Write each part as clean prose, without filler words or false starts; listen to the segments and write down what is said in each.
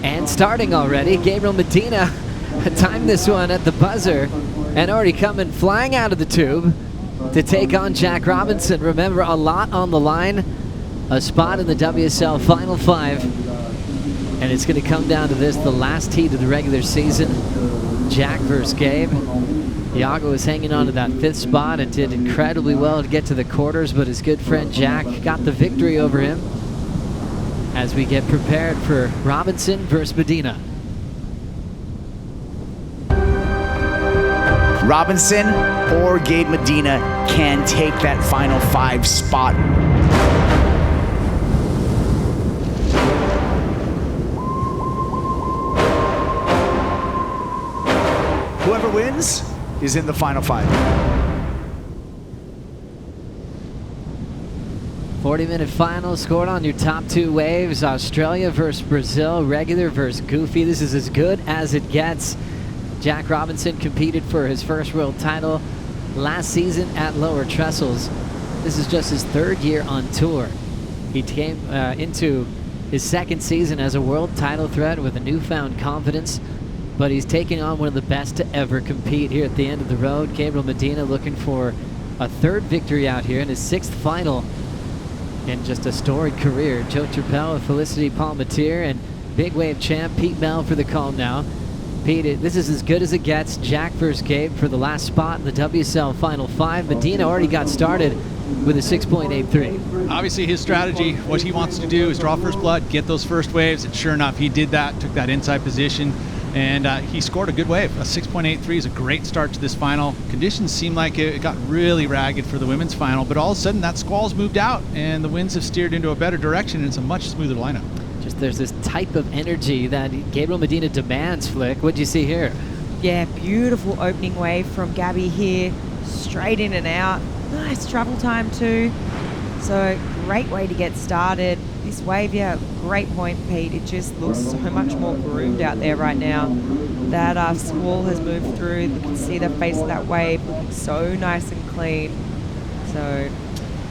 And starting already, Gabriel Medina timed this one at the buzzer and already coming flying out of the tube to take on Jack Robinson. Remember, a lot on the line, a spot in the WSL Final Five, and it's going to come down to this, the last heat of the regular season. Jack versus Gabe. Iago was hanging on to that 5th spot and did incredibly well to get to the quarters, but his good friend Jack got the victory over him as we get prepared for Robinson versus Medina. Robinson or Gabe Medina can take that Final Five spot. Whoever wins is in the Final Five. 40-minute final scored on your top 2 waves. Australia versus Brazil, regular versus goofy. This is as good as it gets. Jack Robinson competed for his first world title last season at Lower Trestles. This is just his 3rd year on tour. He came into his 2nd season as a world title threat with a newfound confidence, but he's taking on one of the best to ever compete here at the end of the road. Gabriel Medina looking for a 3rd victory out here in his 6th final in just a storied career. Joe Turpel with Felicity Palmatier and big wave champ Pete Mel for the call now. Pete, this is as good as it gets. Jack versus Gabe for the last spot in the WSL Final Five. Medina already got started with a 6.83. Obviously his strategy, what he wants to do is draw first blood, get those first waves, and sure enough, he did that, took that inside position, and he scored a good wave. A 6.83 is a great start to this final. Conditions seem like it got really ragged for the women's final, but all of a sudden that squall's moved out and the winds have steered into a better direction, and it's a much smoother lineup. Just there's this type of energy that Gabriel Medina demands, Flick. What'd you see here? Yeah, beautiful opening wave from Gabby here, straight in and out. Nice travel time too. So great way to get started. This wave, yeah, great point, Pete. It just looks so much more groomed out there right now. That squall has moved through. You can see the face of that wave looking so nice and clean. So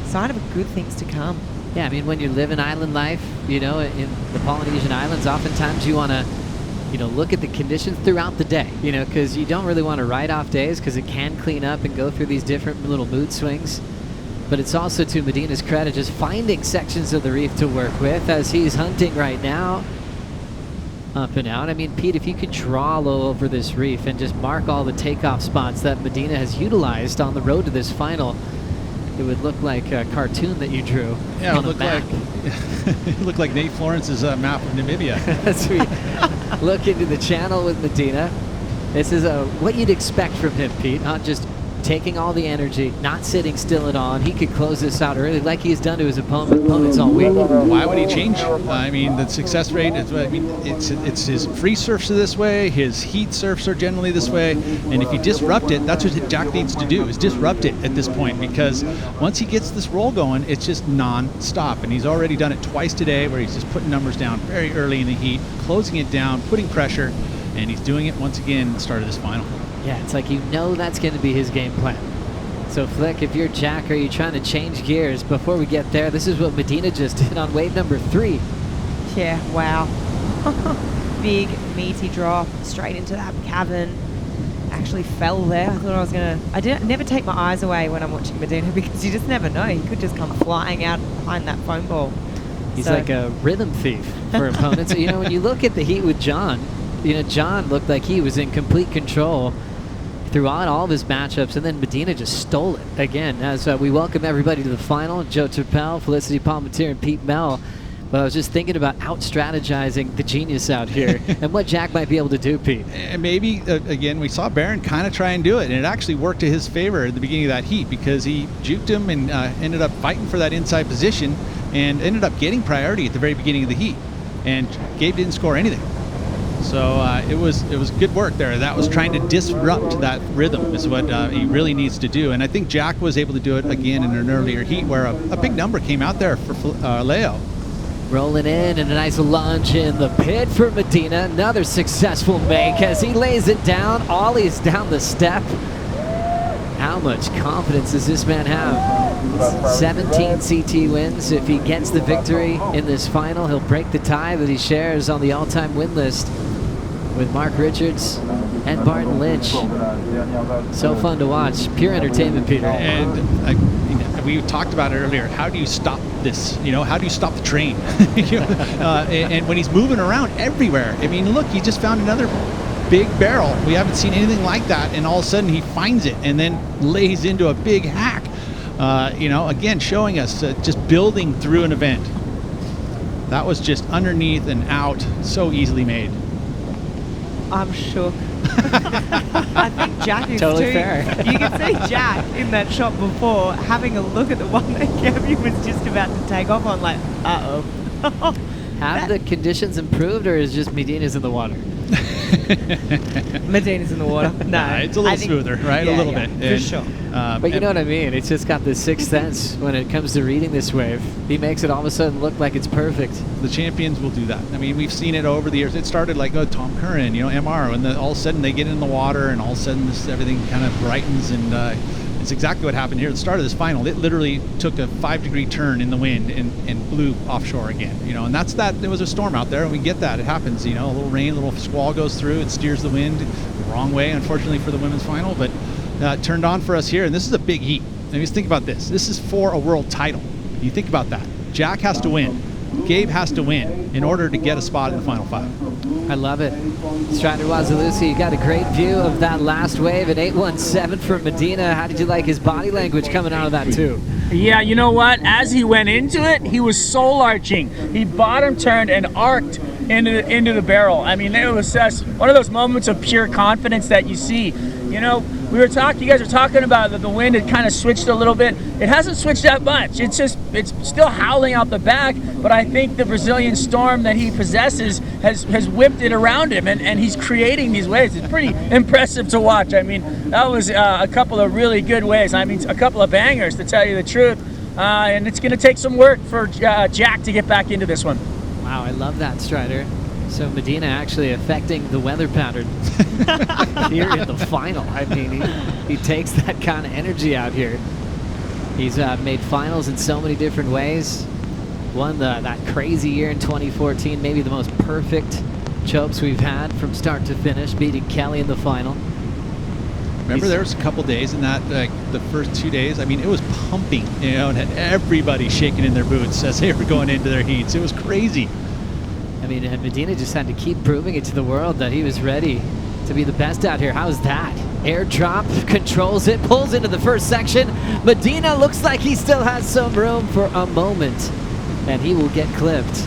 sign of good things to come. Yeah, I mean, when you live an island life, you know, in the Polynesian Islands, oftentimes you want to, you know, look at the conditions throughout the day, you know, because you don't really want to write off days because it can clean up and go through these different little mood swings. But it's also to Medina's credit just finding sections of the reef to work with as he's hunting right now. Up and out. I mean, Pete, if you could draw low over this reef and just mark all the takeoff spots that Medina has utilized on the road to this final, it would look like a cartoon that you drew on a map. It looked like Nate Florence's map of Namibia. As we look into the channel with Medina, this is what you'd expect from him, Pete. Not just taking all the energy, not sitting still at all, and he could close this out early like he's done to his opponents all week. Why would he change? I mean, the success rate is, I mean, it's his free surfs are this way, his heat surfs are generally this way, and if you disrupt it, that's what Jack needs to do, is disrupt it at this point, because once he gets this roll going, it's just non-stop, and he's already done it twice today where he's just putting numbers down very early in the heat, closing it down, putting pressure, and he's doing it once again at the start of this final. Yeah, it's like you know that's going to be his game plan. So, Flick, if you're Jack, are you trying to change gears? Before we get there, this is what Medina just did on wave number 3. Yeah, wow. Big, meaty drop straight into that cavern. Actually fell there. I thought I was going to... I never take my eyes away when I'm watching Medina because you just never know. He could just come flying out behind that foam ball. He's like a rhythm thief for opponents. You know, when you look at the heat with John, you know, John looked like he was in complete control throughout all of his matchups, and then Medina just stole it again as we welcome everybody to the final. Joe Turpel, Felicity Palmatier, and Pete Mel. But I was just thinking about out-strategizing the genius out here and what Jack might be able to do, Pete. And maybe, again, we saw Barron kind of try and do it, and it actually worked to his favor at the beginning of that heat because he juked him and ended up fighting for that inside position and ended up getting priority at the very beginning of the heat. And Gabe didn't score anything. So it was good work there. That was trying to disrupt that rhythm is what he really needs to do. And I think Jack was able to do it again in an earlier heat where a big number came out there for Leo. Rolling in and a nice lunge in the pit for Medina. Another successful make as he lays it down. Ollies down the step. Out How much confidence does this man have? 17 CT wins. If he gets the victory in this final, he'll break the tie that he shares on the all-time win list with Mark Richards and Barton Lynch. So fun to watch. Pure entertainment, Peter. And we talked about it earlier. How do you stop this? How do you stop the train? And when he's moving around everywhere, I mean, look, he just found another big barrel. We haven't seen anything like that, and all of a sudden he finds it and then lays into a big hack. Again, showing us just building through an event. That was just underneath and out, so easily made. I'm shook. I think Jack is Totally too. fair. You can see Jack in that shot before having a look at the one that Gabby was just about to take off on, like, uh-oh. Have the conditions improved, or is just Medina's in the water? Medina's in the water. No, it's a little smoother, right? Yeah, a little yeah, bit. for sure. But you know what I mean? It's just got this sixth sense when it comes to reading this wave. He makes it all of a sudden look like it's perfect. The champions will do that. I mean, we've seen it over the years. It started like Tom Curran, MR, and then all of a sudden they get in the water, and all of a sudden everything kind of brightens, and it's exactly what happened here at the start of this final. It literally took a 5-degree turn in the wind and blew offshore again. And that's that. There was a storm out there, and we get that. It happens. A little rain, a little squall goes through. It steers the wind the wrong way, unfortunately, for the women's final. But it turned on for us here, and this is a big heat. I mean, just think about this. This is for a world title. You think about that. Jack has to win. Gabe has to win in order to get a spot in the final 5. I love it. Strider Wazilusi, you got a great view of that last wave at 817 from Medina. How did you like his body language coming out of that too? Yeah, you know what? As he went into it, he was soul arching. He bottom turned and arced into the barrel. I mean, it was just one of those moments of pure confidence that you see. You guys were talking about that the wind had kind of switched a little bit. It hasn't switched that much. It's still howling out the back, but I think the Brazilian storm that he possesses has whipped it around him, and he's creating these waves. It's pretty impressive to watch. I mean, that was a couple of really good waves. I mean, a couple of bangers, to tell you the truth. And it's going to take some work for Jack to get back into this one. Wow, I love that, Strider. So Medina actually affecting the weather pattern here in the final. I mean, he takes that kind of energy out here. He's made finals in so many different ways. Won that crazy year in 2014, maybe the most perfect chopes we've had from start to finish, beating Kelly in the final. Remember, there was a couple days in that, the first 2 days. I mean, it was pumping, and had everybody shaking in their boots as they were going into their heats. It was crazy. I mean, and Medina just had to keep proving it to the world that he was ready to be the best out here. How's that? Airdrop, controls it, pulls into the first section. Medina looks like he still has some room for a moment, and he will get clipped.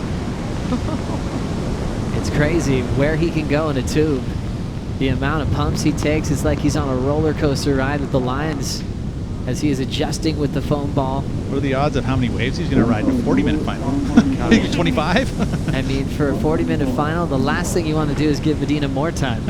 It's crazy where he can go in a tube. The amount of pumps he takes is like he's on a roller coaster ride with the Lions as he is adjusting with the foam ball. What are the odds of how many waves he's going to ride in a 40-minute final? Maybe 25? I mean, for a 40-minute final, the last thing you want to do is give Medina more time.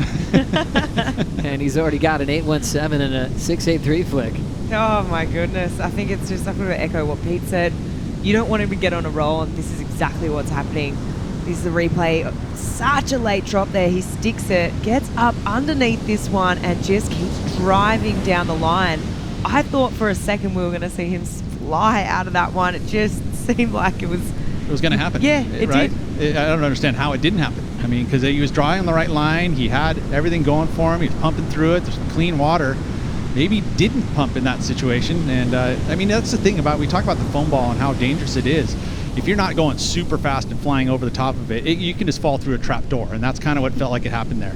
And he's already got an 817 and a 683 flick. Oh my goodness. I think it's just, I'm going to echo what Pete said. You don't want him to get on a roll, and this is exactly what's happening. This is the replay. Such a late drop there. He sticks it, gets up underneath this one, and just keeps driving down the line. I thought for a second we were going to see him fly out of that one. It just seemed like it was going to happen. Yeah, it right? did. I don't understand how it didn't happen. I mean, because he was drawing on the right line. He had everything going for him. He was pumping through it. There's clean water. Maybe he didn't pump in that situation. And, I mean, that's the thing about, we talk about the foam ball and how dangerous it is. If you're not going super fast and flying over the top of it, you can just fall through a trap door. And that's kind of what felt like it happened there.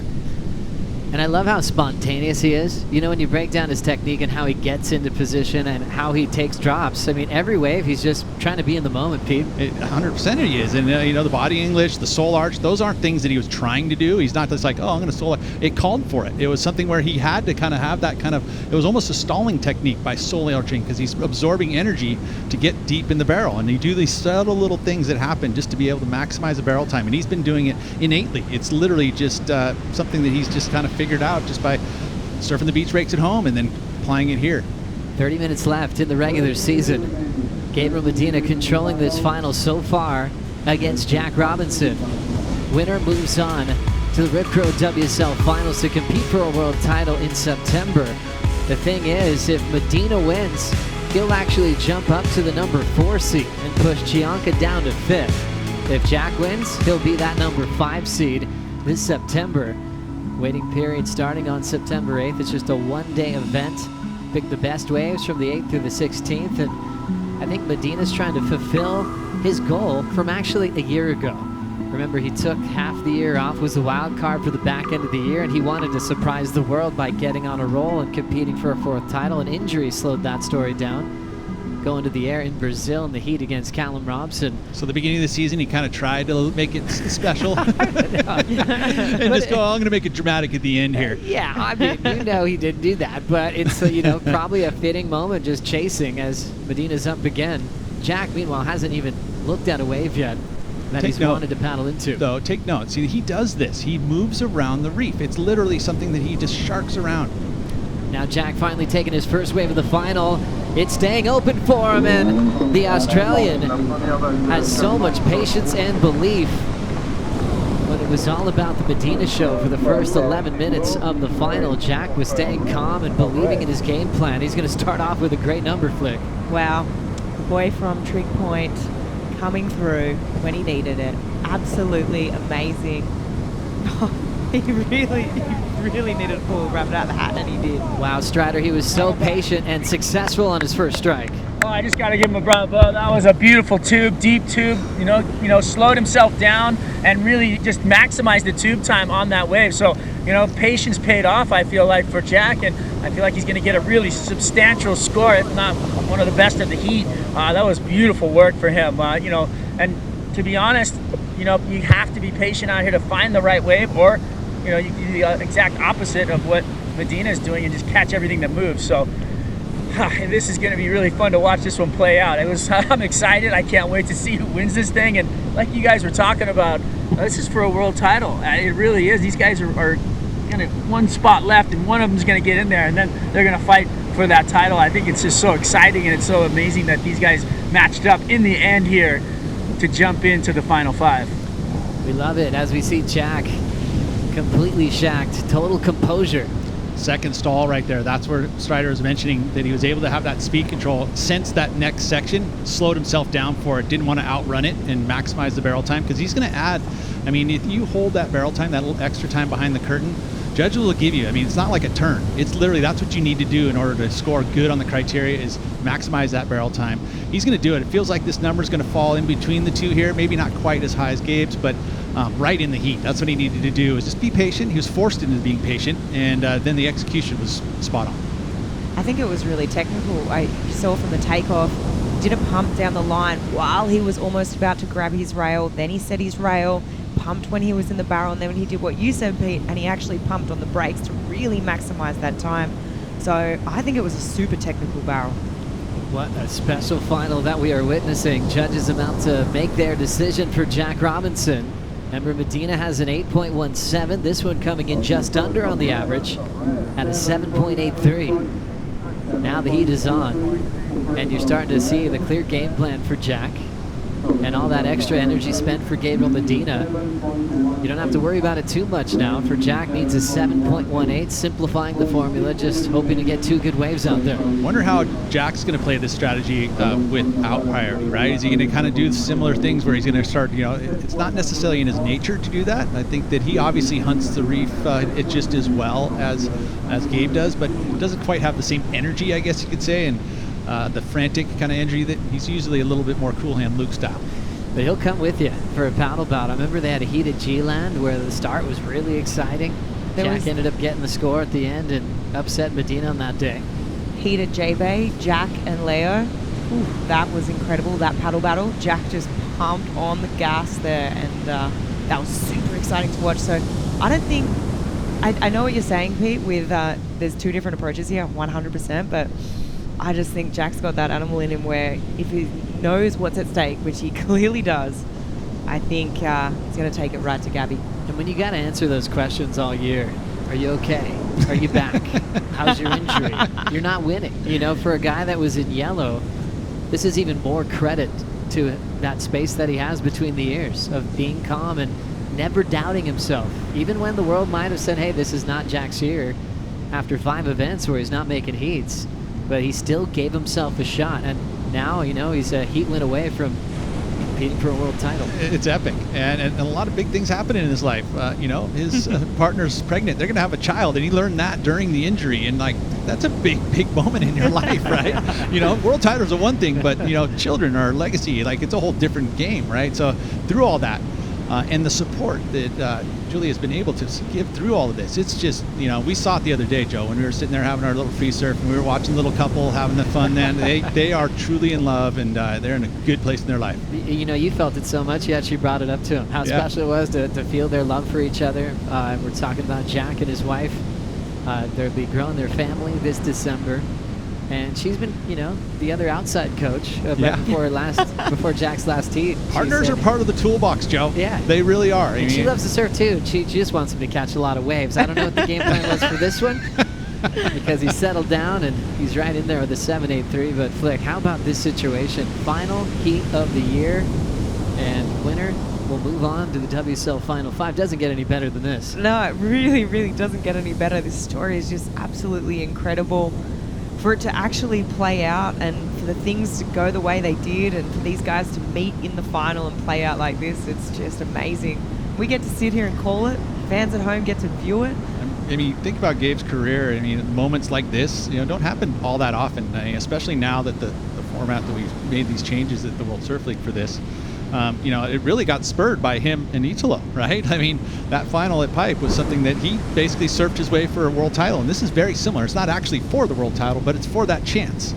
And I love how spontaneous he is. When you break down his technique and how he gets into position and how he takes drops. I mean, every wave, he's just trying to be in the moment, Pete. 100% he is. And, the body English, the soul arch, those aren't things that he was trying to do. He's not just like, I'm going to soul arch. It called for it. It was something where he had to kind of have that kind of, it was almost a stalling technique by soul arching, because he's absorbing energy to get deep in the barrel. And you do these subtle little things that happen just to be able to maximize the barrel time. And he's been doing it innately. It's literally just something that he's just kind of figured out just by surfing the beach rakes at home and then applying it here. 30 minutes left in the regular season. Gabriel Medina controlling this final so far against Jack Robinson. Winner moves on to the Rip Curl WSL Finals to compete for a world title in September. The thing is, if Medina wins, he'll actually jump up to the number 4 seed and push Chianca down to 5th. If Jack wins, he'll be that number 5 seed this September. Waiting period starting on September 8th. It's just a one-day event. Pick the best waves from the 8th through the 16th, and I think Medina's trying to fulfill his goal from actually a year ago. Remember, he took half the year off, was a wild card for the back end of the year, and he wanted to surprise the world by getting on a roll and competing for a 4th title. An injury slowed that story down. Going to the air in Brazil in the heat against Callum Robson. So the beginning of the season, he kind of tried to make it special. And just go, I'm going to make it dramatic at the end here. Yeah, I mean, you know he did do that, but it's, probably a fitting moment just chasing as Medina's up again. Jack, meanwhile, hasn't even looked at a wave yet that he's wanted to paddle into. Though, take note. See, he does this. He moves around the reef. It's literally something that he just sharks around. Now Jack finally taking his first wave of the final. It's staying open for him, and the Australian has so much patience and belief. When it was all about the Medina show for the first 11 minutes of the final, Jack was staying calm and believing in his game plan. He's going to start off with a great number flick. Wow. The boy from Trig Point coming through when he needed it. Absolutely amazing. He really needed to pull a rabbit out of the hat, and he did. Wow, Strider, he was so patient and successful on his first strike. Oh, I just got to give him a bravo. That was a beautiful tube, deep tube. Slowed himself down and really just maximized the tube time on that wave. So, patience paid off, I feel like, for Jack, and I feel like he's going to get a really substantial score, if not one of the best of the heat. That was beautiful work for him. And to be honest, you have to be patient out here to find the right wave, or you do the exact opposite of what Medina is doing and just catch everything that moves. So this is going to be really fun to watch this one play out. I'm excited. I can't wait to see who wins this thing. And like you guys were talking about, this is for a world title. It really is. These guys are going to one spot left, and one of them is going to get in there, and then they're going to fight for that title. I think it's just so exciting, and it's so amazing that these guys matched up in the end here to jump into the final 5. We love it as we see Jack completely shacked, total composure. Second stall right there. That's where Strider was mentioning that he was able to have that speed control, sense that next section, slowed himself down for it, didn't want to outrun it and maximize the barrel time, because he's going to add, if you hold that barrel time, that little extra time behind the curtain, judges will give you, it's not like a turn. It's literally, that's what you need to do in order to score good on the criteria, is maximize that barrel time. He's going to do it. It feels like this number is going to fall in between the two here, maybe not quite as high as Gabe's, but right in the heat. That's what he needed to do, is just be patient. He was forced into being patient, and then the execution was spot on. I think it was really technical. I saw from the takeoff, did a pump down the line while he was almost about to grab his rail. Then he set his rail, pumped when he was in the barrel, and then when he did what you said, Pete, and he actually pumped on the brakes to really maximize that time. So I think it was a super technical barrel. What a special final that we are witnessing. Judges about to make their decision for Jack Robinson. Remember, Medina has an 8.17. This one coming in just under on the average at a 7.83. Now the heat is on, and you're starting to see the clear game plan for Jack. And all that extra energy spent for Gabriel Medina, you don't have to worry about it too much now. For Jack, needs a 7.18, simplifying the formula, just hoping to get 2 good waves out there. Wonder how Jack's going to play this strategy without priority, right? Is he going to kind of do similar things where he's going to start, it's not necessarily in his nature to do that. I think that he obviously hunts the reef it just as well as Gabe does, but doesn't quite have the same energy, I guess you could say, and the frantic kind of energy that he's usually a little bit more cool hand Luke style. But he'll come with you for a paddle bout. I remember they had a heat at G-Land where the start was really exciting. Jack ended up getting the score at the end and upset Medina on that day. Heat at J-Bay, Jack and Leo. Ooh, that was incredible, that paddle battle. Jack just pumped on the gas there, and that was super exciting to watch. So I don't think, I know what you're saying, Pete, with there's 2 different approaches here, 100%, but I just think Jack's got that animal in him where if he knows what's at stake, which he clearly does, I think he's going to take it right to Gabby. And when you got to answer those questions all year, are you okay? Are you back? How's your injury? You're not winning. For a guy that was in yellow, this is even more credit to that space that he has between the ears of being calm and never doubting himself. Even when the world might have said, hey, this is not Jack's year, after 5 events where he's not making heats, but he still gave himself a shot. And now, he's a heat win away from competing for a world title. It's epic, and a lot of big things happen in his life. His partner's pregnant. They're going to have a child, and he learned that during the injury. And that's a big moment in your life, right? World titles are one thing, but children are legacy. It's a whole different game, right? So through all that, and the support that Julie has been able to give through all of this, it's just, we saw it the other day, Joe, when we were sitting there having our little free surf, and we were watching the little couple having the fun. Then they are truly in love, and they're in a good place in their life. You felt it so much, you actually brought it up to him, how special it was to feel their love for each other. We're talking about Jack and his wife. They'll be growing their family this December. And she's been, the other outside coach before Jack's last heat. Partners are part of the toolbox, Joe. Yeah. They really are. And she loves to surf, too. She just wants him to catch a lot of waves. I don't know what the game plan was for this one, because he settled down, and he's right in there with a 7.83. But, Flick, how about this situation? Final heat of the year, and winner will move on to the WSL Final 5. Doesn't get any better than this. No, it really, really doesn't get any better. This story is just absolutely incredible. For it to actually play out, and for the things to go the way they did, and for these guys to meet in the final and play out like this, it's just amazing. We get to sit here and call it. Fans at home get to view it. Think about Gabe's career. Moments like this, don't happen all that often, especially now that the format that we've made these changes at the World Surf League for this. It really got spurred by him and Italo, right? That final at Pipe was something that he basically surfed his way for a world title, and this is very similar. It's not actually for the world title, but it's for that chance.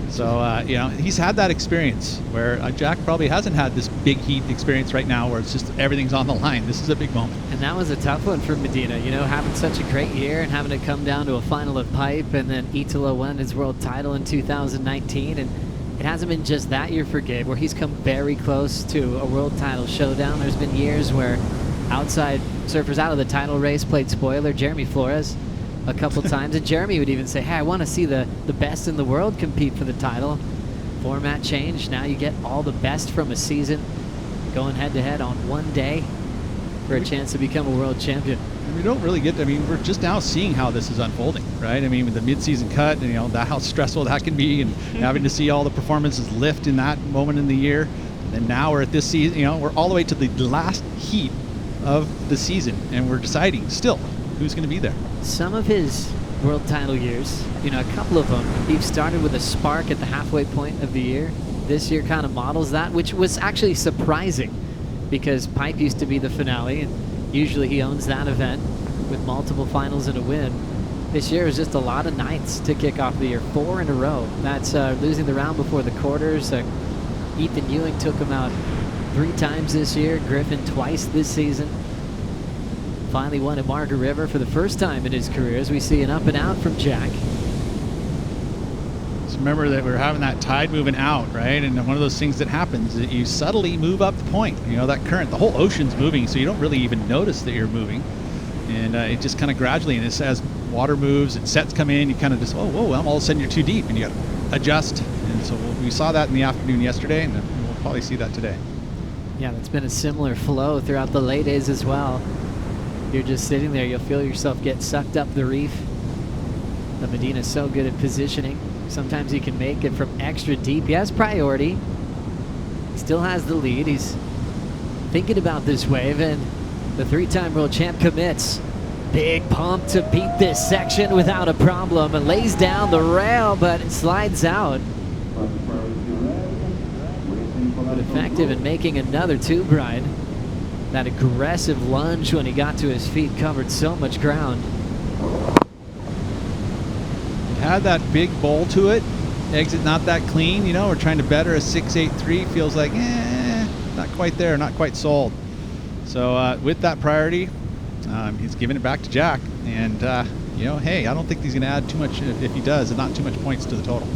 So, he's had that experience where Jack probably hasn't had this big heat experience right now where it's just everything's on the line. This is a big moment. And that was a tough one for Medina, having such a great year and having to come down to a final at Pipe, and then Italo won his world title in 2019, and it hasn't been just that year for Gabe, where he's come very close to a world title showdown. There's been years where outside surfers out of the title race played spoiler. Jeremy Flores a couple times, and Jeremy would even say, hey, I want to see the best in the world compete for the title. Format change. Now you get all the best from a season going head-to-head on one day for a chance to become a world champion. We don't really get, we're just now seeing how this is unfolding, right? With the mid-season cut, and how stressful that can be, and having to see all the performances lift in that moment in the year. And now we're at this season, we're all the way to the last heat of the season, and we're deciding still who's going to be there. Some of his world title years, a couple of them, he started with a spark at the halfway point of the year. This year kind of models that, which was actually surprising, because Pipe used to be the finale, and usually he owns that event with multiple finals and a win. This year was just a lot of nights to kick off the year, 4 in a row. That's losing the round before the quarters. Ethan Ewing took him out 3 times this year, Griffin twice this season. Finally won at Margaret River for the first time in his career, as we see an up and out from Jack. Just remember that we're having that tide moving out, right? And one of those things that happens is that you subtly move up the point. That current, the whole ocean's moving, so you don't really even notice that you're moving. And it just kind of gradually, and as water moves and sets come in, you kind of just, whoa, all of a sudden you're too deep, and you got to adjust. And so we saw that in the afternoon yesterday, and we'll probably see that today. Yeah, that's been a similar flow throughout the late days as well. You're just sitting there, you'll feel yourself get sucked up the reef. The Medina's so good at positioning. Sometimes he can make it from extra deep. He has priority. He still has the lead. He's thinking about this wave, and the 3-time world champ commits. Big pump to beat this section without a problem, and lays down the rail, but it slides out. But effective in making another tube ride. That aggressive lunge when he got to his feet covered so much ground. It had that big bowl to it. Exit not that clean. We're trying to better a 6.83. Feels like, not quite there, not quite sold. So with that priority, he's giving it back to Jack. And, hey, I don't think he's going to add too much, if he does, and not too much points to the total.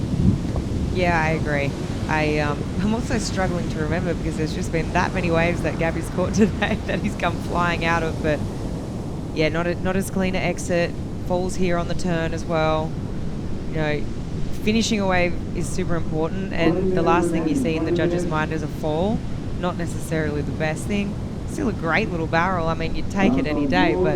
Yeah, I agree. I'm also struggling to remember, because there's just been that many waves that Gabby's caught today that he's come flying out of. But yeah, not as clean an exit. Falls here on the turn as well. Finishing a wave is super important, and the last thing you see in the judge's mind is a fall. Not necessarily the best thing. Still a great little barrel. I mean, you'd take it any day, but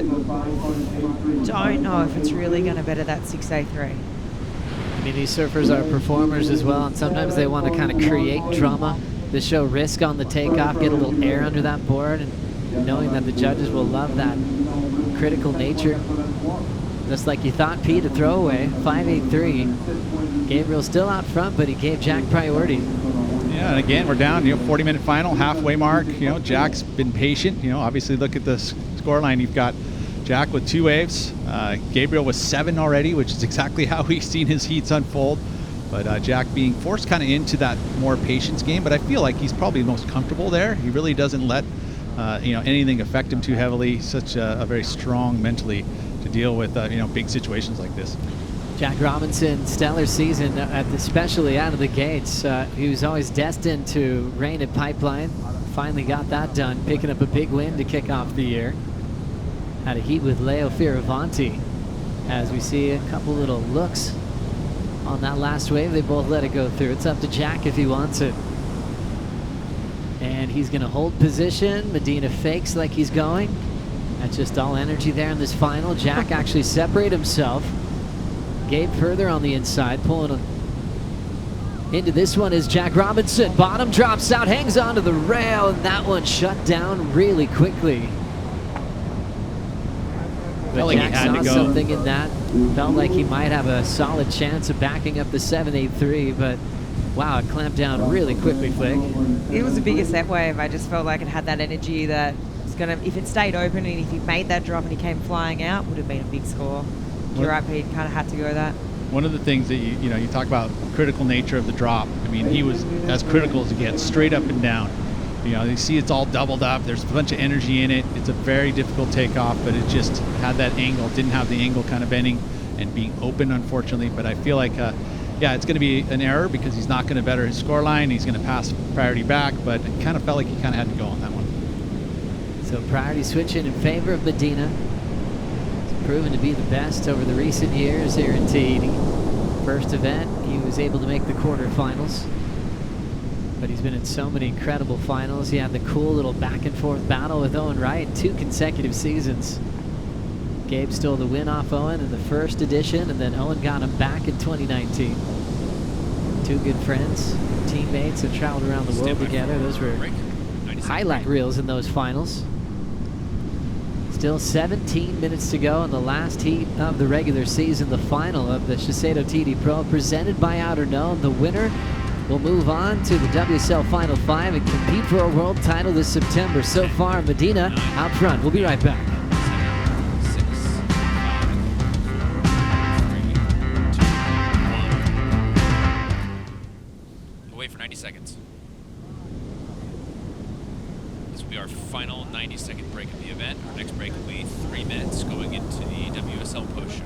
don't know if it's really going to better that 6A3. I mean, these surfers are performers as well, and sometimes they want to kind of create drama to show risk on the takeoff, get a little air under that board, and knowing that the judges will love that critical nature. Just like you thought, Pete, a throwaway, 5.83. Gabriel still out front, but he gave Jack priority. Yeah, and again, we're down, 40-minute final, halfway mark. Jack's been patient. Obviously look at the scoreline. You've got Jack with 2 waves. Gabriel with 7 already, which is exactly how we've seen his heats unfold. But Jack being forced kind of into that more patience game, but I feel like he's probably the most comfortable there. He really doesn't let anything affect him too heavily. Such a very strong mentally to deal with big situations like this. Jack Robinson, stellar season, especially out of the gates. He was always destined to reign at Pipeline. Finally got that done, picking up a big win to kick off the year. Had a heat with Leo Fioravanti. As we see a couple little looks on that last wave, they both let it go through. It's up to Jack if he wants it. And he's going to hold position. Medina fakes like he's going. That's just all energy there in this final. Jack actually separated himself. Gabe further on the inside, pulling into this one is Jack Robinson. Bottom drops out, hangs onto the rail, and that one shut down really quickly. But Jack saw something in that. Felt like he might have a solid chance of backing up the 7.83, but wow, it clamped down really quickly, Flick. It was a bigger set wave. I just felt like it had that energy that it's gonna, if it stayed open and if he made that drop and he came flying out, would have been a big score. You're right, Pete, kind of had to go that. One of the things that you talk about critical nature of the drop. I mean, he was as critical as it gets, straight up and down. You see it's all doubled up. There's a bunch of energy in it. It's a very difficult takeoff, but it just had that angle, didn't have the angle kind of bending and being open, unfortunately. But I feel like, it's going to be an error because he's not going to better his score line. He's going to pass priority back, but it kind of felt like he kind of had to go on that one. So priority switching in favor of Medina. Proven to be the best over the recent years here in Tahiti. First event, he was able to make the quarterfinals, but he's been in so many incredible finals. He had the cool little back and forth battle with Owen Wright 2 consecutive seasons. Gabe stole the win off Owen in the first edition, and then Owen got him back in 2019. 2 good friends, teammates, have traveled around the world together. Those were highlight reels in those finals. Still 17 minutes to go in the last heat of the regular season, the final of the SHISEIDO TD Pro, presented by Outer Known. The winner will move on to the WSL Final 5 and compete for a world title this September. So far, Medina out front. We'll be right back. 7, 6, 5, 4, 3, 2, 1. Away for 90 seconds. This will be our final 90-second break of the event. Our next break will be 3 minutes going into the WSL post show.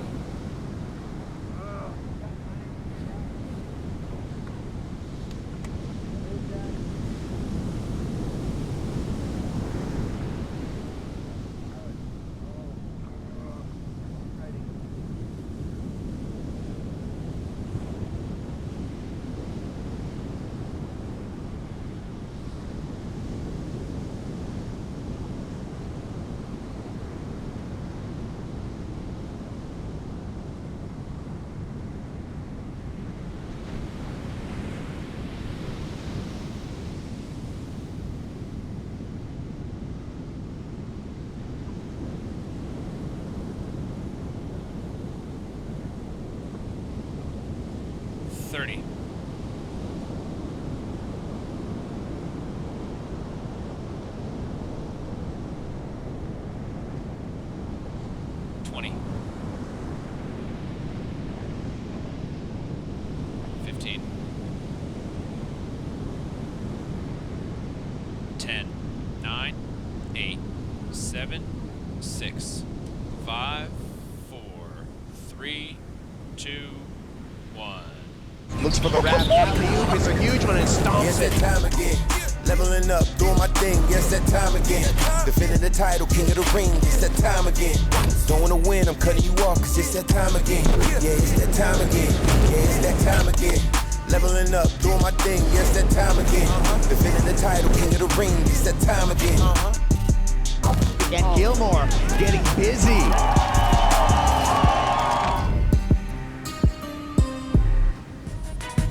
For the rap alley-oop, it's a huge one and stomps it. Yes, that time again. Leveling up, doing my thing. Yes, that time again. Defending the title, king of the ring. It's that time again. Don't wanna win, I'm cutting you off, cause it's that time again. Yeah, it's that time again. Yeah, it's that time again. Leveling up, doing my thing. Yes, that time again. Defending the title, king of the ring. It's that time again. Again, Gilmore getting busy.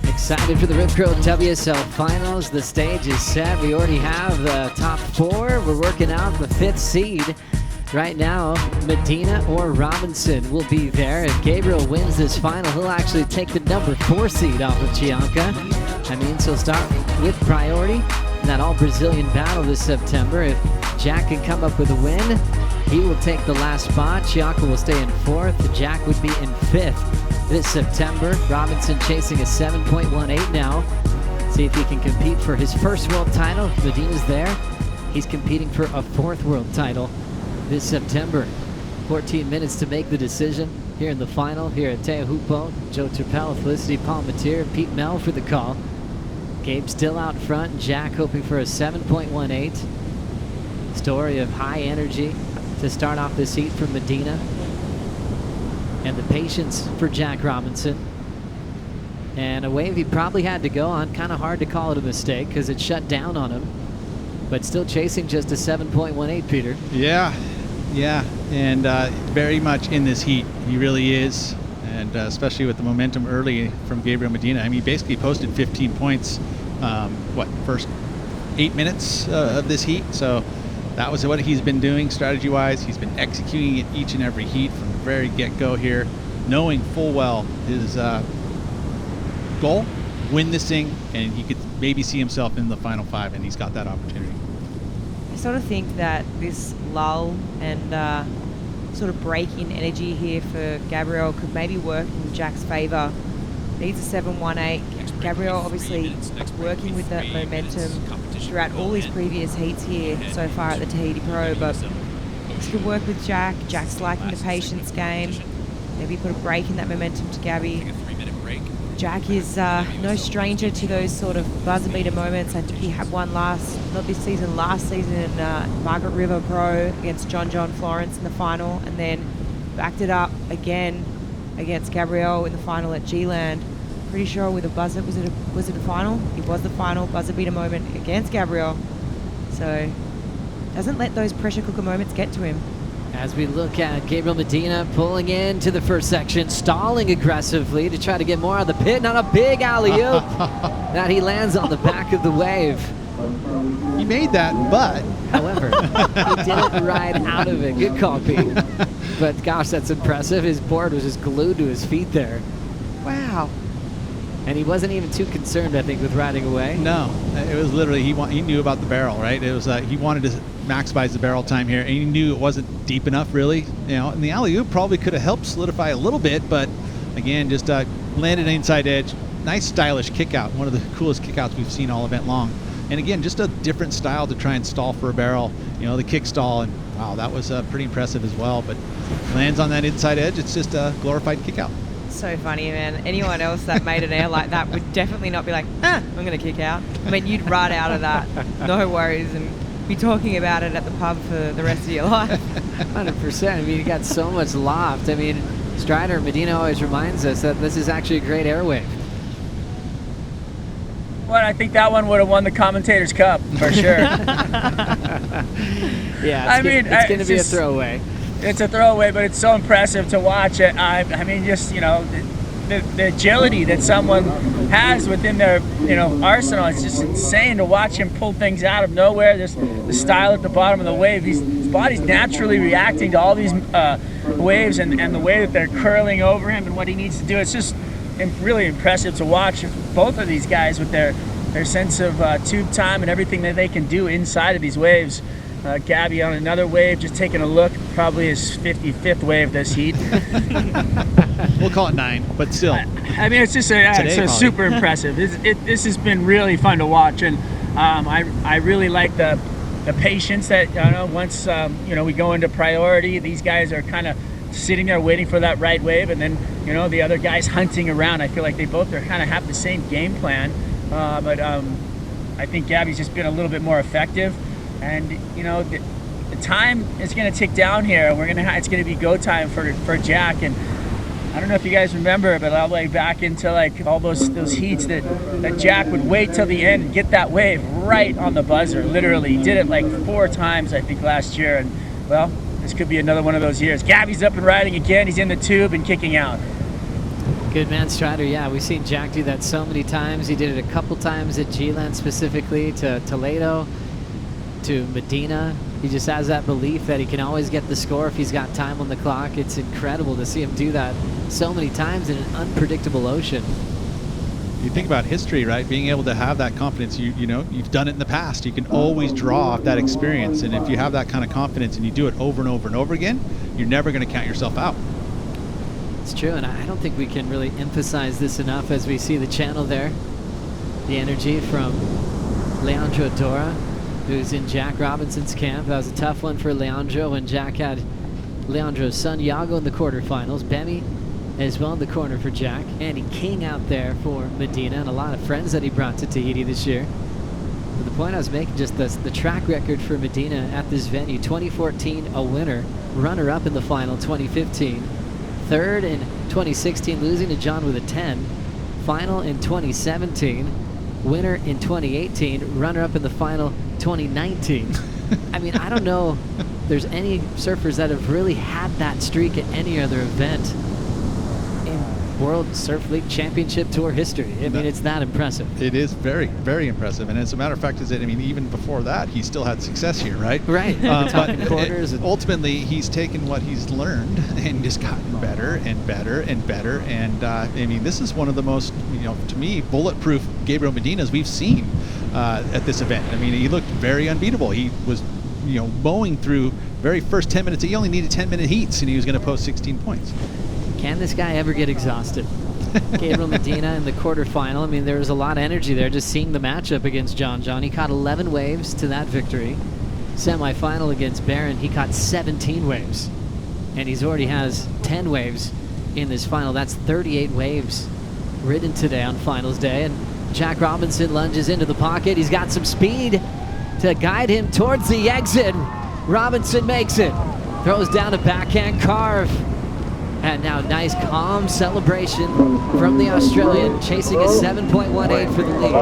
Excited for the Rip Curl WSL Finals. The stage is set. We already have the top 4. We're working out the 5th seed. Right now, Medina or Robinson will be there. If Gabriel wins this final, he'll actually take the number 4 seed off of Chianca. That means he'll start with priority in that all-Brazilian battle this September. If Jack can come up with a win, he will take the last spot. Chianca will stay in 4th. Jack would be in 5th this September. Robinson chasing a 7.18 now. See if he can compete for his first world title. Medina's there. He's competing for a 4th world title this September. 14 minutes to make the decision here in the final here at Teahupo'o. Joe Turpel, Felicity Palmatier, Pete Mel for the call. Gabe still out front. Jack hoping for a 7.18. Story of high energy to start off this heat from Medina. And the patience for Jack Robinson. And a wave he probably had to go on. Kind of hard to call it a mistake because it shut down on him. But still chasing just a 7.18, Peter. Yeah, and very much in this heat. He really is. And especially with the momentum early from Gabriel Medina. I mean, he basically posted 15 points, first 8 minutes of this heat. So that was what he's been doing strategy-wise. He's been executing it each and every heat from the very get-go here, knowing full well his goal, win this thing, and he could maybe see himself in the final 5, and he's got that opportunity. I sort of think that this lull and sort of break in energy here for Gabriel could maybe work in Jack's favour. Needs a 7.18. Gabriel obviously working with that momentum throughout all his previous heats here so far at the Tahiti Pro, but this could work with Jack. Jack's liking the patience game. Maybe put a break in that momentum to Gabby. Jack is no stranger to those sort of buzzer beater moments. I think he had one not this season, last season in Margaret River Pro against John Florence in the final, and then backed it up again against Gabriel in the final at G-Land. Pretty sure with a buzzer, was it a final? It was the final buzzer beater moment against Gabriel. So doesn't let those pressure cooker moments get to him. As we look at Gabriel Medina pulling into the first section, stalling aggressively to try to get more out of the pit. Not a big alley-oop that he lands on the back of the wave. He made that, but... However, he didn't ride out of it. Good call, Pete. But gosh, that's impressive. His board was just glued to his feet there. Wow. And he wasn't even too concerned, I think, with riding away. No, it was literally, he knew about the barrel, right? It was he wanted to maximize the barrel time here, and he knew it wasn't deep enough, really. And the alley-oop probably could have helped solidify a little bit, but again, just landed inside edge. Nice, stylish kick out. One of the coolest kick outs we've seen all event long. And again, just a different style to try and stall for a barrel. The kick stall, and wow, that was pretty impressive as well. But lands on that inside edge. It's just a glorified kick out. So funny, man. Anyone else that made an air like that would definitely not be like, I'm going to kick out. I mean, you'd ride out of that, no worries, and be talking about it at the pub for the rest of your life. 100%. I mean, you got so much loft. I mean, Strider Medina always reminds us that this is actually a great airwave. Well, I think that one would have won the Commentator's Cup for sure. Yeah, it's going to be a throwaway. It's a throwaway, but it's so impressive to watch it. I mean, just, the agility that someone has within their, arsenal. It's just insane to watch him pull things out of nowhere. Just the style at the bottom of the wave. His body's naturally reacting to all these waves and the way that they're curling over him and what he needs to do. It's just really impressive to watch both of these guys with their sense of tube time and everything that they can do inside of these waves. Gabby on another wave, just taking a look, probably his 55th wave this heat. We'll call it 9, but still. I mean, it's just it's super impressive. This has been really fun to watch, and I really like the patience that once we go into priority, these guys are kind of sitting there waiting for that right wave, and then the other guys hunting around. I feel like they both are kind of have the same game plan, but I think Gabby's just been a little bit more effective. And the time is going to tick down here. It's going to be go time for Jack. And I don't know if you guys remember, but all the way back into like all those heats that Jack would wait till the end and get that wave right on the buzzer. Literally, he did it like 4 times I think last year, and well, this could be another one of those years. Gabby's up and riding again. He's in the tube and kicking out. Good man, Strider. Yeah, we've seen Jack do that so many times. He did it a couple times at G-Land, specifically to Toledo, to Medina. He just has that belief that he can always get the score if he's got time on the clock. It's incredible to see him do that so many times in an unpredictable ocean. You think about history, right? Being able to have that confidence, you know, you've done it in the past. You can always draw off that experience. And if you have that kind of confidence and you do it over and over and over again, you're never going to count yourself out. It's true, and I don't think we can really emphasize this enough as we see the channel there. The energy from Leandro Dora, who's in Jack Robinson's camp. That was a tough one for Leandro when Jack had Leandro's son Iago in the quarterfinals. Bemi as well in the corner for Jack. Andy King out there for Medina, and a lot of friends that he brought to Tahiti this year. But the point I was making, just the track record for Medina at this venue. 2014, a winner, runner-up in the final 2015. Third in 2016, losing to John with a 10. Final in 2017. Winner in 2018. Runner-up in the final 2019. I mean, I don't know there's any surfers that have really had that streak at any other event in World Surf League Championship Tour history. I mean, it's that impressive. It is very, very impressive. And as a matter of fact, I mean, even before that, he still had success here, right? Right. But ultimately, he's taken what he's learned and just gotten better and better and better. And I mean, this is one of the most, you know, to me, bulletproof Gabriel Medinas we've seen at this event. I mean, he looked very unbeatable. He was, you know, mowing through very first 10 minutes. He only needed 10-minute heats, and he was going to post 16 points. Can this guy ever get exhausted? Gabriel Medina in the quarterfinal. I mean, there was a lot of energy there just seeing the matchup against John. He caught 11 waves to that victory. Semi-final against Barron, he caught 17 waves. And he's already has 10 waves in this final. That's 38 waves ridden today on finals day. And Jack Robinson lunges into the pocket. He's got some speed to guide him towards the exit. Robinson makes it. Throws down a backhand carve. And now nice calm celebration from the Australian, chasing a 7.18 for the lead.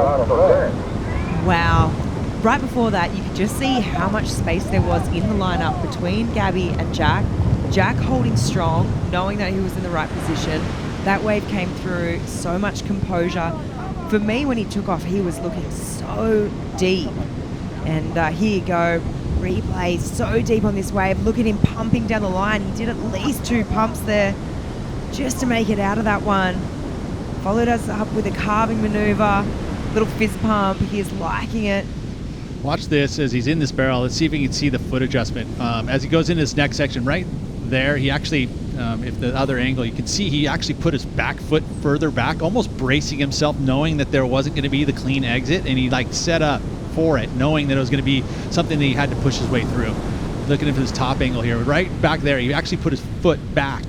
Wow. Right before that, you could just see how much space there was in the lineup between Gabby and Jack. Jack holding strong, knowing that he was in the right position. That wave came through, so much composure. For me, when he took off, he was looking so deep. And here you go. Replay so deep on this wave. Look at him pumping down the line. He did at least 2 pumps there just to make it out of that one. Followed us up with a carving maneuver, little fist pump. He is liking it. Watch this as he's in this barrel. Let's see if we can see the foot adjustment. As he goes into this next section right there, he actually, if the other angle, you can see he actually put his back foot further back, almost bracing himself, knowing that there wasn't going to be the clean exit, and he like set up for it, knowing that it was going to be something that he had to push his way through. Looking at his top angle here, right back there, he actually put his foot back,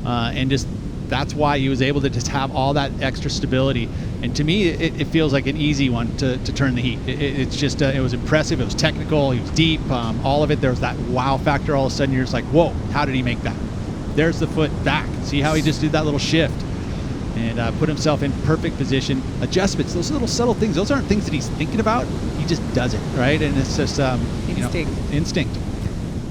and just that's why he was able to just have all that extra stability. And to me, it feels like an easy one to turn the heat. It's just, it was impressive. It was technical. He was deep. All of it. There was that wow factor. All of a sudden, you're just like, whoa, how did he make that? There's the foot back. See how he just did that little shift and put himself in perfect position. Adjustments, those little subtle things, those aren't things that he's thinking about. He just does it, right? And it's just, instinct.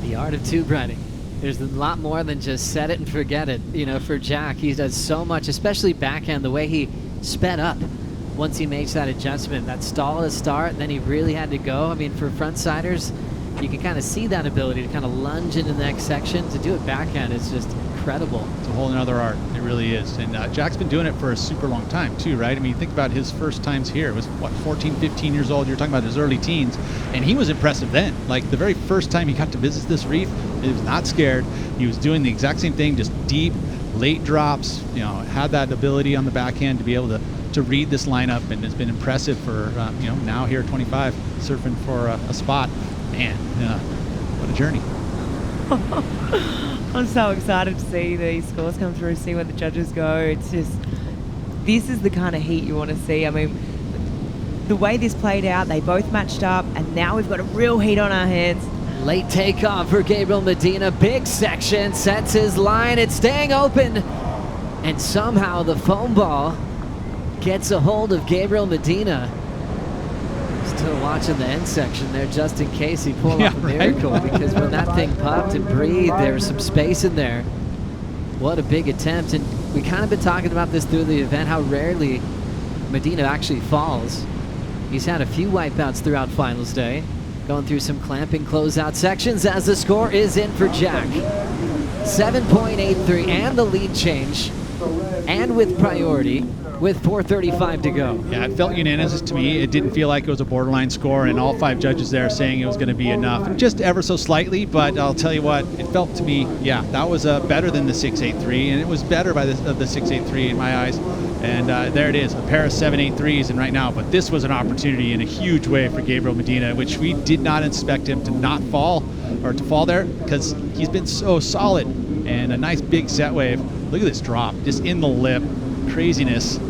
The art of tube riding. There's a lot more than just set it and forget it. You know, for Jack, he does so much, especially backhand, the way he sped up once he makes that adjustment. That stall to start, then he really had to go. I mean, for frontsiders, you can kind of see that ability to kind of lunge into the next section. To do it backhand is just incredible. It's a whole nother art. It really is. And Jack's been doing it for a super long time too, right? I mean, think about his first times here. It was, what, 14, 15 years old? You're talking about his early teens. And he was impressive then. Like, the very first time he got to visit this reef, he was not scared. He was doing the exact same thing, just deep, late drops, you know, had that ability on the backhand to be able to read this lineup, and it's been impressive for, you know, now here at 25, surfing for a spot. Man, what a journey. I'm so excited to see these scores come through, see where the judges go. It's just, this is the kind of heat you want to see. I mean, the way this played out, they both matched up, and now we've got a real heat on our hands. Late takeoff for Gabriel Medina. Big section, sets his line. It's staying open. And somehow the foam ball gets a hold of Gabriel Medina. He's still watching the end section there just in case he pulled off a right. miracle, because when that thing puffed and breathed, there was some space in there. What a big attempt. And we kind of been talking about this through the event, how rarely Medina actually falls. He's had a few wipeouts throughout finals day, going through some clamping closeout sections as the score is in for Jack. 7.83 and the lead change, and with priority, with 4:35 to go. Yeah, it felt unanimous to me. It didn't feel like it was a borderline score, and all 5 judges there saying it was going to be enough. Just ever so slightly, but I'll tell you what, it felt to me, yeah, that was better than the 6.83, and it was better by the 6.83 in my eyes. And there it is, a pair of 7.83s, and right now, but this was an opportunity in a huge way for Gabriel Medina, which we did not expect him to not fall, or to fall there, because he's been so solid. And a nice big set wave. Look at this drop, just in the lip, craziness.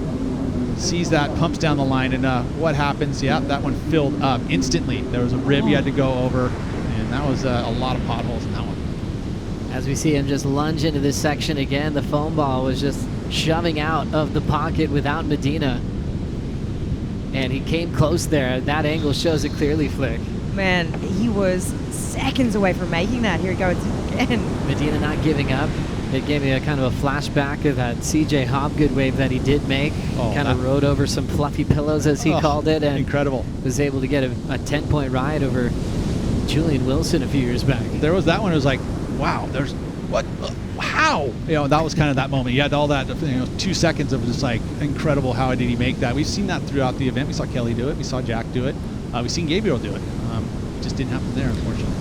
Sees that, pumps down the line, and what happens? Yeah, that one filled up instantly. There was a rib you had to go over, and that was a lot of potholes in that one. As we see him just lunge into this section again, the foam ball was just shoving out of the pocket without Medina. And he came close there. That angle shows it clearly, Flick. Man, he was seconds away from making that. Here it goes again. Medina not giving up. It gave me a kind of a flashback of that CJ Hobgood wave that he did make. Oh, kind of rode over some fluffy pillows, as he called it, and incredible. Was able to get a 10-point ride over Julian Wilson a few years back. There was that one. It was like, wow, there's what? How? You know, that was kind of that moment. You had all that, 2 seconds of just like incredible. How did he make that? We've seen that throughout the event. We saw Kelly do it. We saw Jack do it. We've seen Gabriel do it. It just didn't happen there, unfortunately.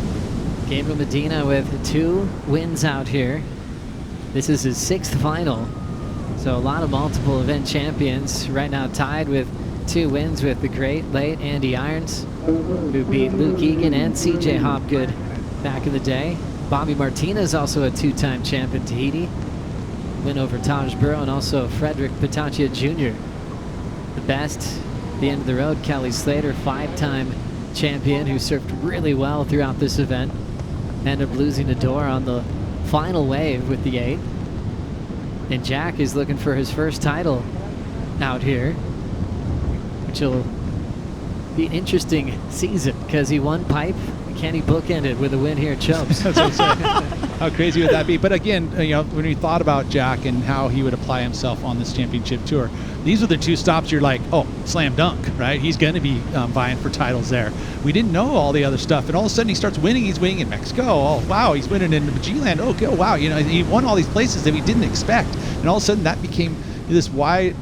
Gabriel Medina with 2 wins out here. This is his 6th final. So a lot of multiple event champions right now tied with 2 wins with the great late Andy Irons, who beat Luke Egan and CJ Hobgood back in the day. Bobby Martinez, also a 2-time champ in Tahiti. Win over Taj Burrow, and also Frederick Patachia Jr. The best, the end of the road, Kelly Slater, 5-time champion who surfed really well throughout this event. Ended up losing the door on the final wave with the 8. And Jack is looking for his first title out here, which will be an interesting season because he won pipe. Can he bookend it with a win here at Chopes? That's what I'm saying. How crazy would that be? But again, when we thought about Jack and how he would apply himself on this championship tour, these are the 2 stops you're like, oh, slam dunk, right? He's going to be vying for titles there. We didn't know all the other stuff, and all of a sudden he starts winning. He's winning in Mexico. Oh, wow, he's winning in G-Land. Oh, wow, he won all these places that we didn't expect. And all of a sudden that became this wide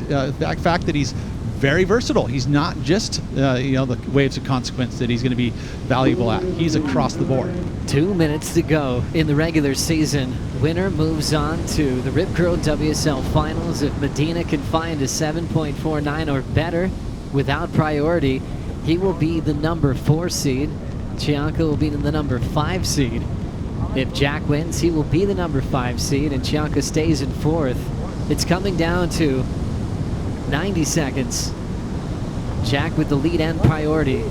fact that he's very versatile. He's not just the waves of consequence that he's going to be valuable at. He's across the board. 2 minutes to go in the regular season. Winner moves on to the Rip Curl WSL Finals. If Medina can find a 7.49 or better without priority, he will be the number 4 seed. Chianca will be the number 5 seed. If Jack wins, he will be the number 5 seed, and Chianca stays in 4th. It's coming down to 90 seconds. Jack with the lead and priority,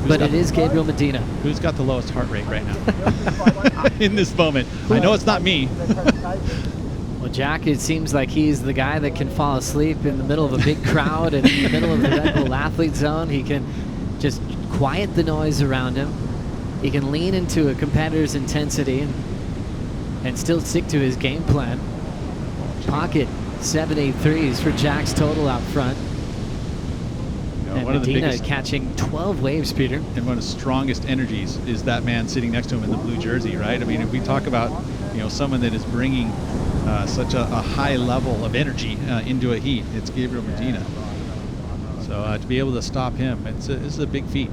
but it is Gabriel Medina. Who's got the lowest heart rate right now in this moment? I know it's not me. Well, Jack, it seems like he's the guy that can fall asleep in the middle of a big crowd and in the middle of the Red Bull Athlete Zone. He can just quiet the noise around him. He can lean into a competitor's intensity and still stick to his game plan. Pocket 7.83s for Jack's total out front. And one of the Medina biggest, catching 12 waves, Peter. and one of the strongest energies is that man sitting next to him in the blue jersey, right? I mean, if we talk about someone that is bringing such a high level of energy into a heat, it's Gabriel Medina. So to be able to stop him, it's a big feat.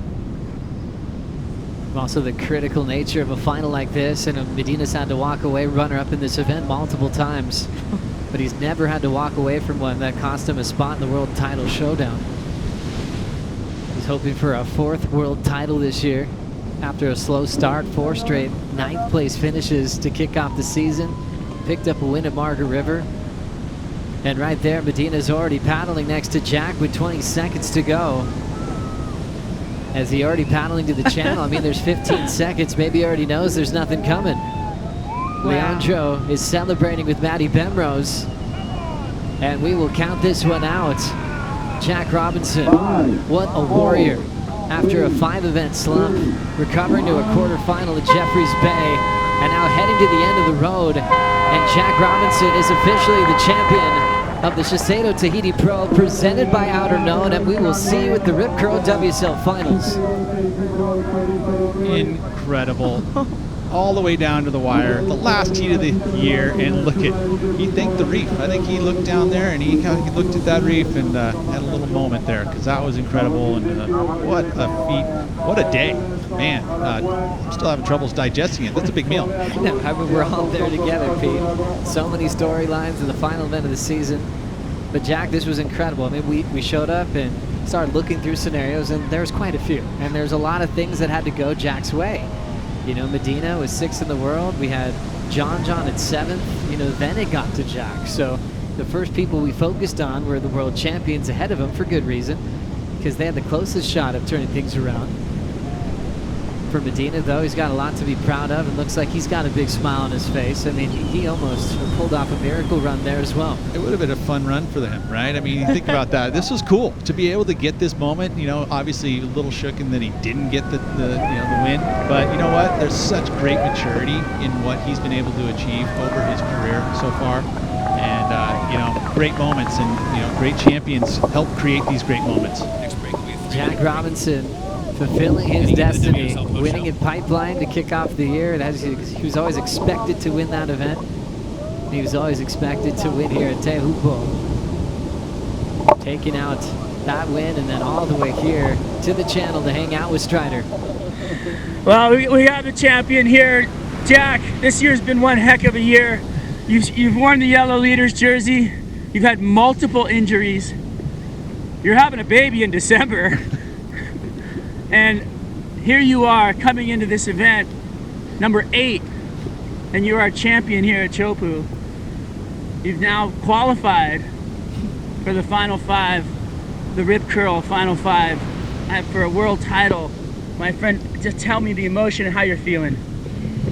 Also the critical nature of a final like this, and Medina's had to walk away runner-up in this event multiple times, but he's never had to walk away from one that cost him a spot in the world title showdown. He's hoping for a 4th world title this year after a slow start, 4 straight 9th place finishes to kick off the season. Picked up a win at Margaret River. And right there, Medina's already paddling next to Jack with 20 seconds to go. As he already paddling to the channel. I mean, there's 15 seconds. Maybe he already knows there's nothing coming. Wow. Leandro is celebrating with Maddie Bemrose. And we will count this one out. Jack Robinson, what a warrior. after a 5-event slump, recovering to a quarterfinal at Jeffreys Bay, and now heading to the end of the road. And Jack Robinson is officially the champion of the SHISEIDO Tahiti Pro, presented by Outerknown, and we will see you at the Rip Curl WSL Finals. Incredible. All the way down to the wire, the last heat of the year, and look at, he thanked the reef. I think he looked down there and he looked at that reef and had a little moment there, because that was incredible. And what a feat, what a day. Man, I'm still having troubles digesting it. That's a big meal. No, I mean, we're all there together, Pete. So many storylines in the final event of the season. But Jack, this was incredible. I mean, we showed up and started looking through scenarios, and there's quite a few. And there's a lot of things that had to go Jack's way. You know, Medina was 6th in the world. We had John at 7th. You know, then it got to Jack. So the first people we focused on were the world champions ahead of him, for good reason, because they had the closest shot of turning things around. For Medina, though, he's got a lot to be proud of, and looks like he's got a big smile on his face. I mean, he almost pulled off a miracle run there as well. It would have been a fun run for him, right? I mean, you think about that. This was cool to be able to get this moment. You know, obviously a little shooken that he didn't get the win, but you know what? There's such great maturity in what he's been able to achieve over his career so far, and you know, great moments, and you know, great champions help create these great moments. Jack Robinson fulfilling his destiny, winning in Pipeline to kick off the year. And as he was always expected to win that event. He was always expected to win here at Teahupo'o. Taking out that win, and then all the way here to the channel to hang out with Strider. Well, we got the champion here. Jack, this year's been one heck of a year. You've worn the yellow leaders jersey. You've had multiple injuries. You're having a baby in December. And here you are coming into this event, number 8, and you're our champion here at Teahupo'o. You've now qualified for the Final 5, the Rip Curl Final 5, for a world title. My friend, just tell me the emotion and how you're feeling.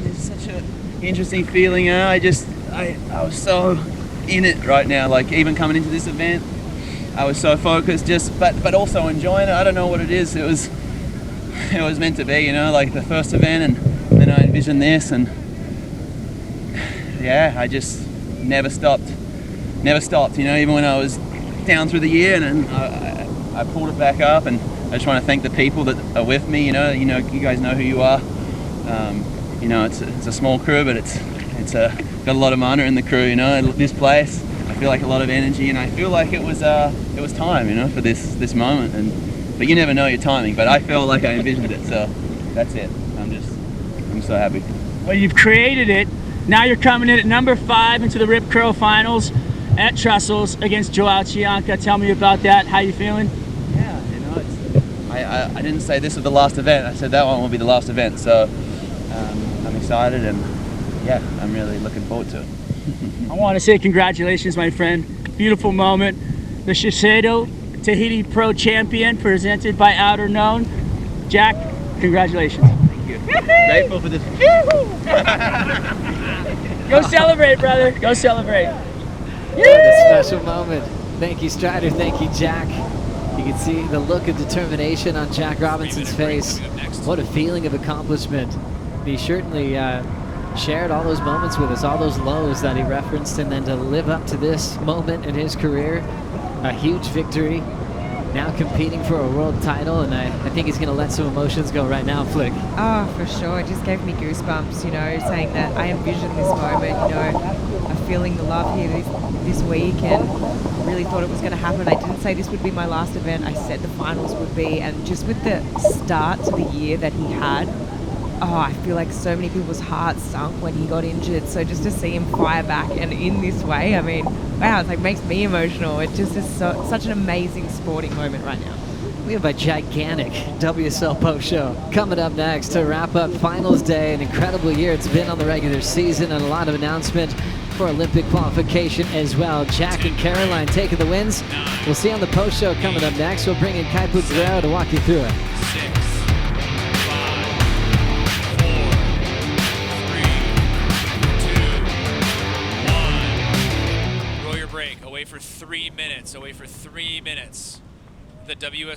It's such an interesting feeling. I was so in it right now. Like, even coming into this event, I was so focused, but also enjoying it. I don't know what it is. It was meant to be, you know, like the first event, and then I envisioned this, and yeah, I just never stopped, you know, even when I was down through the year, and I pulled it back up, and I just want to thank the people that are with me, you know, you guys know who you are. You know, it's a small crew, but it's got a lot of mana in the crew, you know. This place, I feel like a lot of energy, and I feel like it was time, you know, for this moment. But you never know your timing, but I felt like I envisioned it, so that's it. I'm so happy. Well, you've created it. Now you're coming in at number 5 into the Rip Curl Finals at Trussell's against Joao Chianca. Tell me about that. How you feeling? Yeah, you know, I didn't say this was the last event. I said that one will be the last event, so I'm excited, and yeah, I'm really looking forward to it. I want to say congratulations, my friend. Beautiful moment. The SHISEIDO Tahiti Pro Champion, presented by Outerknown. Jack, congratulations. Thank you. Grateful for this. Go celebrate, brother. Go celebrate. What a special moment. Thank you, Strider. Thank you, Jack. You can see the look of determination on Jack Robinson's face. What a feeling of accomplishment. He certainly shared all those moments with us, all those lows that he referenced, and then to live up to this moment in his career, a huge victory. Now competing for a world title, and I think he's going to let some emotions go right now, Flick. Oh, for sure. It just gave me goosebumps, you know, saying that I envisioned this moment, you know, I'm feeling the love here this week, and really thought it was going to happen. I didn't say this would be my last event. I said the finals would be, and just with the start to the year that he had, I feel like so many people's hearts sunk when he got injured. So just to see him fire back and in this way, I mean, wow, it's like makes me emotional. It just is such an amazing sporting moment right now. We have a gigantic WSL post show coming up next to wrap up finals day. An incredible year it's been on the regular season, and a lot of announcement for Olympic qualification as well. Jack and Caroline taking the wins. We'll see you on the post show coming up next. We'll bring in Kaipu Guerrero to walk you through it. 6, 5, 4, 3, 2, 1. Roll your break. Away for 3 minutes. The WSL